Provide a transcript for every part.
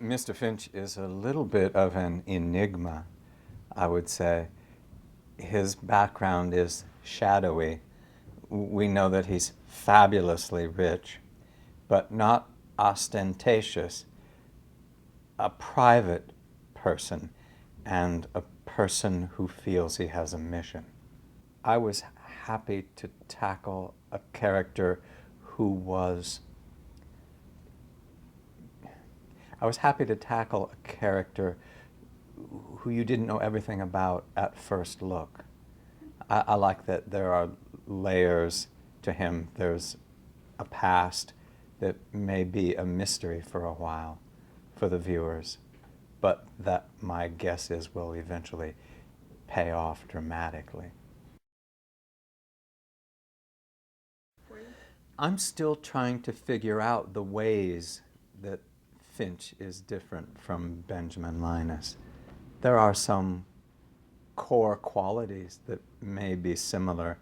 Mr. Finch is a little bit of an enigma, I would say. His background is shadowy. We know that he's fabulously rich, but not ostentatious, a private person, and a person who feels he has a mission. I was happy to tackle a character who was who you didn't know everything about at first look. I like that there are layers to him. There's a past that may be a mystery for a while for the viewers, but that my guess is will eventually pay off dramatically. I'm still trying to figure out the ways that Finch is different from Benjamin Linus. There are some core qualities that may be similar,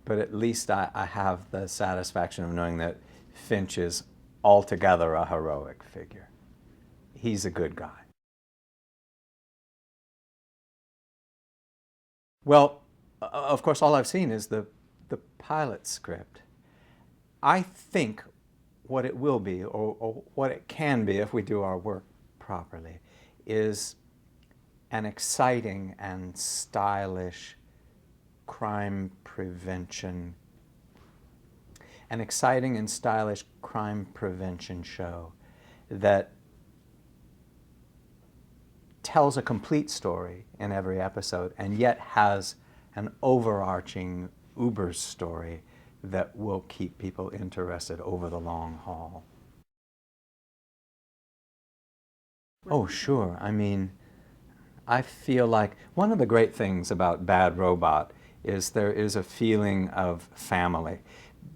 but at least I have the satisfaction of knowing that Finch is altogether a heroic figure. He's a good guy. Well, of course, all I've seen is the pilot script. I think what it will be, or what it can be if we do our work properly, is an exciting and stylish crime prevention show that tells a complete story in every episode and yet has an overarching uber story that will keep people interested over the long haul. Oh, sure. I mean, I feel like one of the great things about Bad Robot is there is a feeling of family.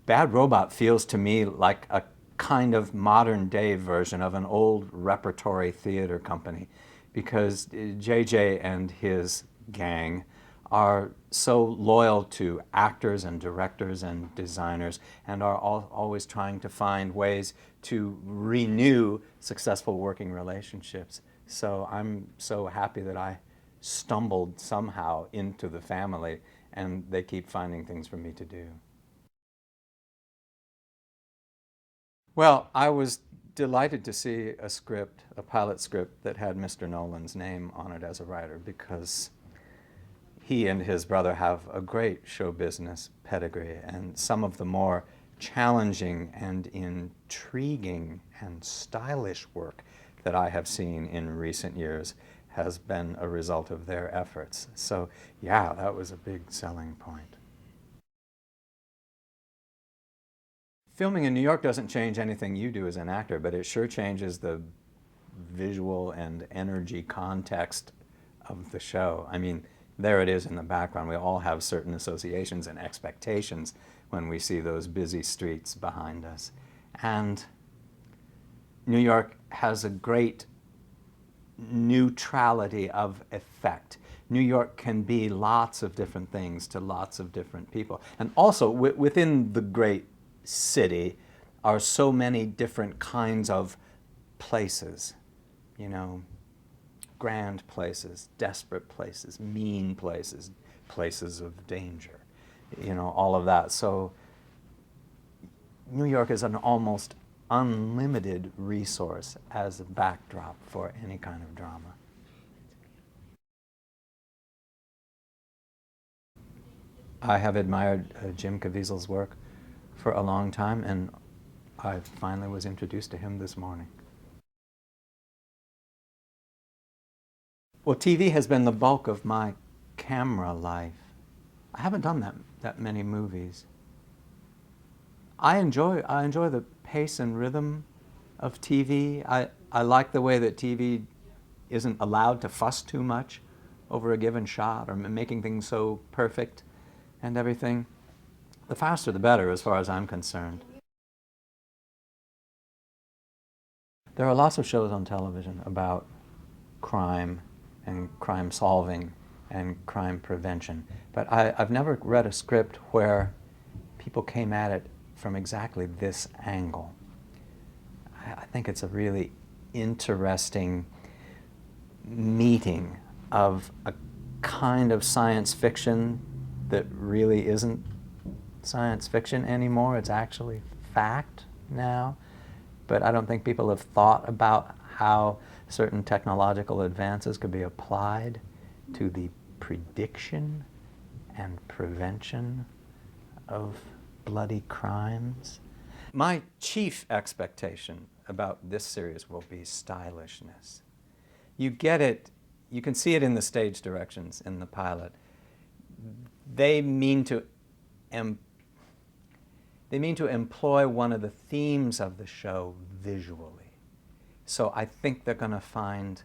Bad Robot feels to me like a kind of modern-day version of an old repertory theater company, because J.J. and his gang are so loyal to actors and directors and designers and are always trying to find ways to renew successful working relationships. So I'm so happy that I stumbled somehow into the family, and they keep finding things for me to do. Well, I was delighted to see a script, a pilot script, that had Mr. Nolan's name on it as a writer, because he and his brother have a great show business pedigree, and some of the more challenging and intriguing and stylish work that I have seen in recent years has been a result of their efforts. So yeah, that was a big selling point. Filming in New York doesn't change anything you do as an actor, but it sure changes the visual and energy context of the show. I mean, there it is in the background. We all have certain associations and expectations when we see those busy streets behind us. And New York has a great neutrality of effect. New York can be lots of different things to lots of different people. And also, within the great city are so many different kinds of places, you know, grand places, desperate places, mean places, places of danger, you know, all of that. So New York is an almost unlimited resource as a backdrop for any kind of drama. I have admired Jim Caviezel's work for a long time, and I finally was introduced to him this morning. Well, TV has been the bulk of my camera life. I haven't done that many movies. I enjoy the pace and rhythm of TV. I like the way that TV isn't allowed to fuss too much over a given shot or making things so perfect and everything. The faster the better, as far as I'm concerned. There are lots of shows on television about crime and crime solving and crime prevention, but I've never read a script where people came at it from exactly this angle. I think it's a really interesting meeting of a kind of science fiction that really isn't science fiction anymore. It's actually fact now. But I don't think people have thought about how certain technological advances could be applied to the prediction and prevention of bloody crimes. My chief expectation about this series will be stylishness. You get it, you can see it in the stage directions in the pilot. They mean to employ one of the themes of the show visually. So I think they're going to find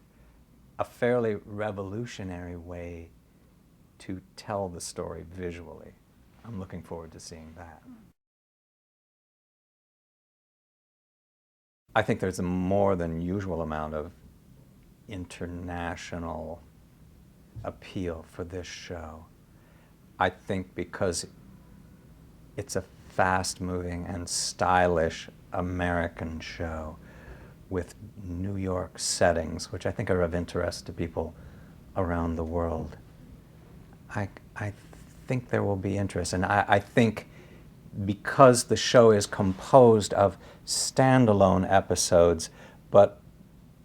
a fairly revolutionary way to tell the story visually. I'm looking forward to seeing that. I think there's a more than usual amount of international appeal for this show. I think because it's a fast-moving and stylish American show with New York settings, which I think are of interest to people around the world. I think there will be interest, and I think because the show is composed of standalone episodes, but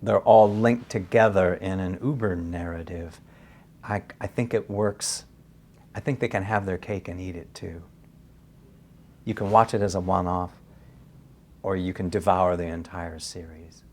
they're all linked together in an Uber narrative, I think it works. I think they can have their cake and eat it too. You can watch it as a one-off, or you can devour the entire series.